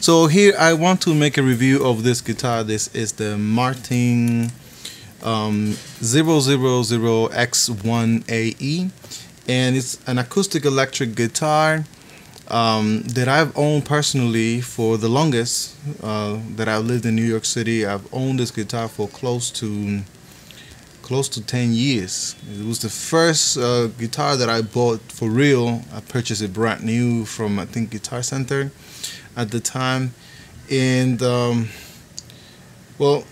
So here I want to make a review of this guitar. This is the Martin 000X1AE, and it's an acoustic electric guitar that I've owned personally for the longest that I've lived in New York City. I've owned this guitar for close to 10 years. It was the first guitar that I bought for real. I purchased it brand new from, I think, Guitar Center at the time. And well,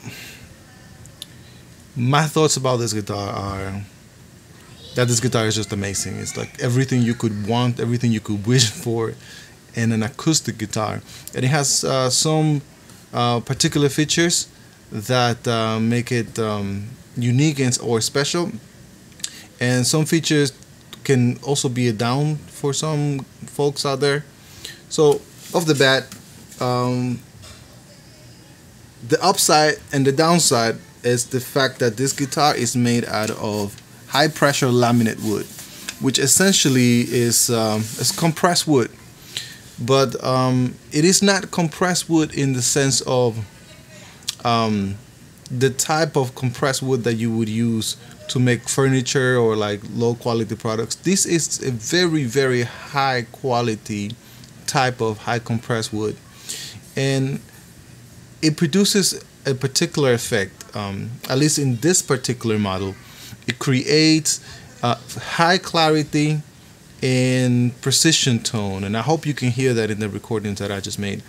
my thoughts about this guitar are that this guitar is just amazing. It's like everything you could want, everything you could wish for in an acoustic guitar. And it has some particular features that make it unique or special, and some features can also be a down for some folks out there. So off the bat, the upside and the downside is the fact that this guitar is made out of high pressure laminate wood, which essentially is compressed wood, but it is not compressed wood in the sense of the type of compressed wood that you would use to make furniture or like low quality products. This is a very, very high quality type of high compressed wood, and it produces a particular effect. At least in this particular model, it creates high clarity and precision tone, and I hope you can hear that in the recordings that I just made.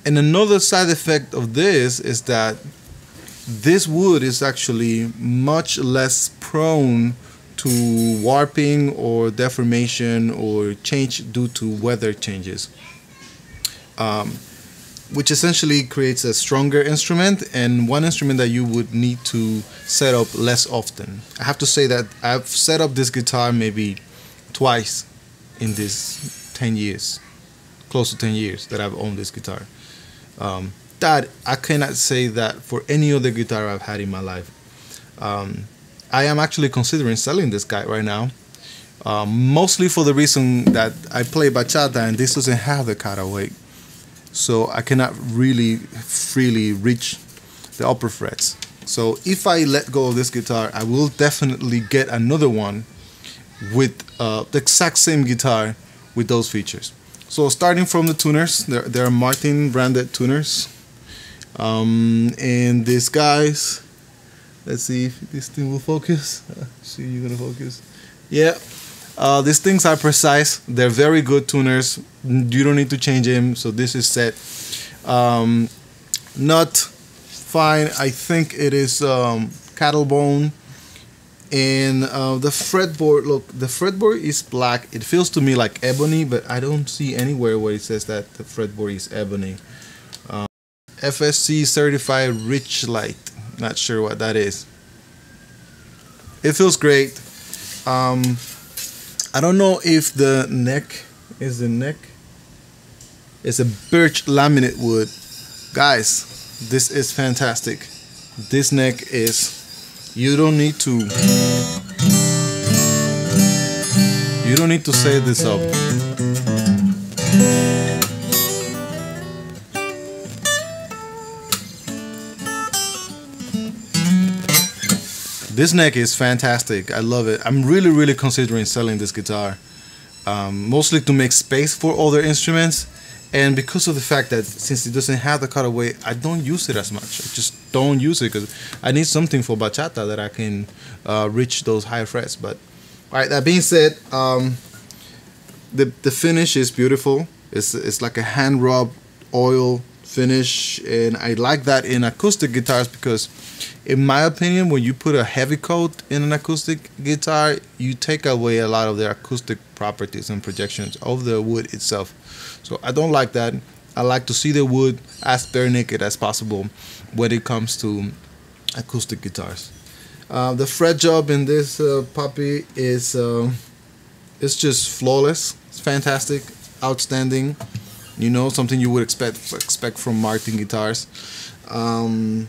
And another side effect of this is that this wood is actually much less prone to warping or deformation or change due to weather changes, which essentially creates a stronger instrument, and one instrument that you would need to set up less often. I have to say that I've set up this guitar maybe twice in this 10 years, close to 10 years that I've owned this guitar. That I cannot say that for any other guitar I've had in my life. I am actually considering selling this guy right now, mostly for the reason that I play bachata and this doesn't have the cutaway, so I cannot really freely reach the upper frets. So if I let go of this guitar, I will definitely get another one with the exact same guitar with those features. So starting from the tuners, there are Martin branded tuners, and these guys, let's see if this thing will focus. See, you're gonna focus. Yeah, these things are precise. They're very good tuners. You don't need to change them. So this is set. Nut, fine. I think it is cattle bone. And the fretboard, look, the fretboard is black. It feels to me like ebony, but I don't see anywhere where it says that the fretboard is ebony. FSC certified rich light. Not sure what that is. It feels great. I don't know if the neck is It's a birch laminate wood. Guys, this is fantastic. This neck is, you don't need to set this up. This neck is fantastic. I love it. I'm really considering selling this guitar, mostly to make space for other instruments, and because of the fact that since it doesn't have the cutaway, I don't use it as much. I just don't use it because I need something for bachata that I can reach those high frets. But all right, that being said, the finish is beautiful. It's like a hand rub oil finish, and I like that in acoustic guitars because, in my opinion, when you put a heavy coat in an acoustic guitar, you take away a lot of the acoustic properties and projections of the wood itself. So I don't like that. I like to see the wood as bare naked as possible when it comes to acoustic guitars. The fret job in this puppy is it's just flawless. It's fantastic, outstanding. You know, something you would expect from Martin guitars. And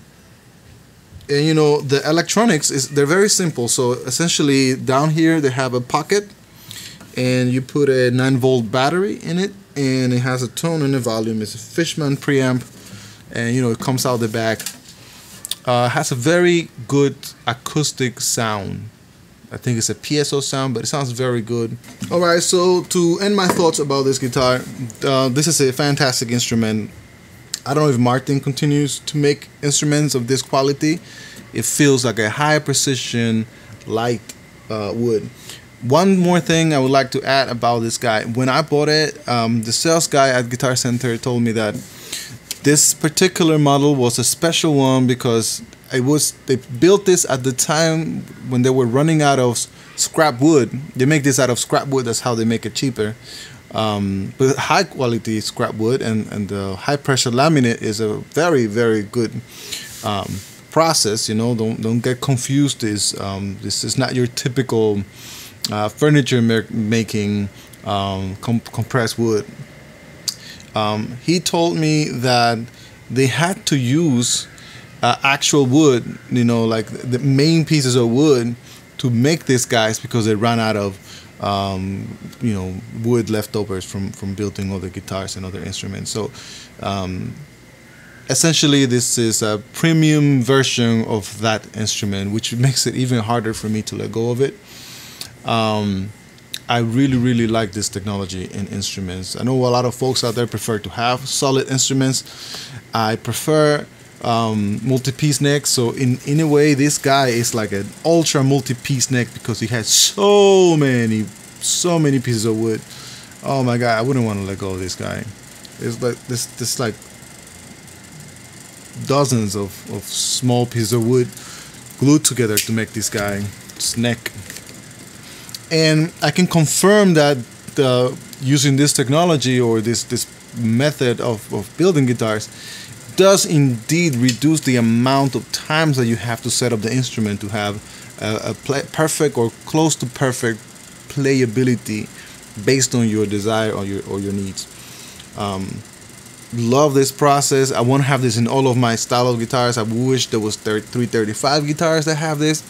you know, the electronics they're very simple. So essentially, down here they have a pocket, and you put a 9-volt battery in it, and it has a tone and a volume. It's a Fishman preamp, and it comes out the back. Has a very good acoustic sound. I think it's a PSO sound, but it sounds very good. Alright, so to end my thoughts about this guitar, this is a fantastic instrument. I don't know if Martin continues to make instruments of this quality. It feels like a high precision, light wood. One more thing I would like to add about this guy. When I bought it, the sales guy at Guitar Center told me that this particular model was a special one because they built this at the time when they were running out of scrap wood. They make this out of scrap wood. That's how they make it cheaper. But high quality scrap wood and the high pressure laminate is a very, very good process. Don't get confused. This is not your typical furniture making compressed wood. He told me that they had to use actual wood, like the main pieces of wood to make these guys because they ran out of wood leftovers from building other guitars and other instruments. So essentially this is a premium version of that instrument, which makes it even harder for me to let go of it. I really, really like this technology in instruments. I know a lot of folks out there prefer to have solid instruments. I prefer multi-piece neck. So in a way, this guy is like an ultra multi-piece neck because he has so many pieces of wood. Oh my God, I wouldn't want to let go of this guy. It's like this like dozens of small pieces of wood glued together to make this guy's neck. And I can confirm that using this technology or this method of building guitars does indeed reduce the amount of times that you have to set up the instrument to have a perfect or close to perfect playability based on your desire or your needs. Love this process. I want to have this in all of my style of guitars. I wish there was 335 guitars that have this.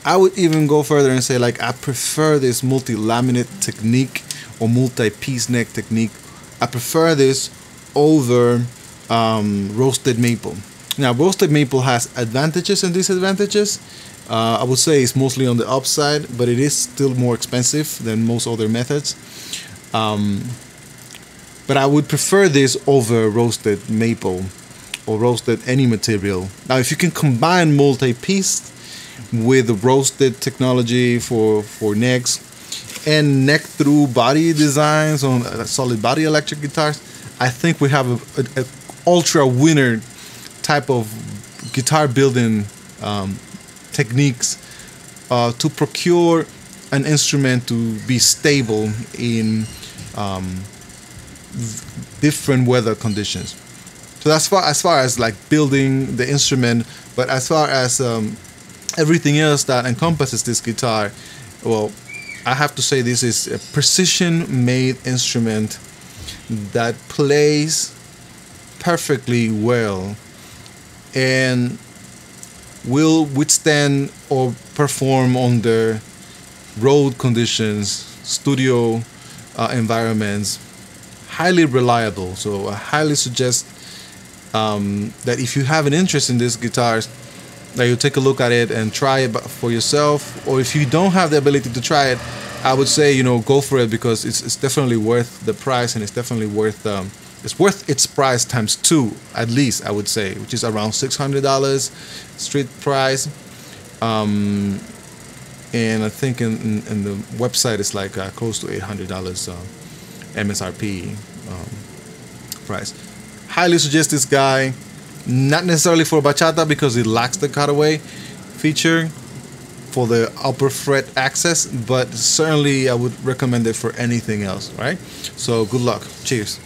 I would even go further and say, like, I prefer this multi-laminate technique or multi-piece neck technique. I prefer this over roasted maple. Now, roasted maple has advantages and disadvantages. I would say it's mostly on the upside, but it is still more expensive than most other methods. But I would prefer this over roasted maple or roasted any material. Now, if you can combine multi-piece with roasted technology for necks and neck-through body designs on solid body electric guitars, I think we have a ultra winner type of guitar building techniques to procure an instrument to be stable in different weather conditions. So that's as far as like building the instrument, but as far as everything else that encompasses this guitar, well, I have to say this is a precision-made instrument that plays perfectly well and will withstand or perform under road conditions, studio environments. Highly reliable. So I highly suggest that if you have an interest in these guitars, that you take a look at it and try it for yourself. Or if you don't have the ability to try it, I would say go for it, because it's definitely worth the price, and it's definitely worth its price times 2 at least, I would say, which is around $600 street price. And I think in the website it's like close to $800 MSRP price. Highly suggest this guy, not necessarily for bachata because it lacks the cutaway feature for the upper fret access, but certainly I would recommend it for anything else, right? So good luck. Cheers.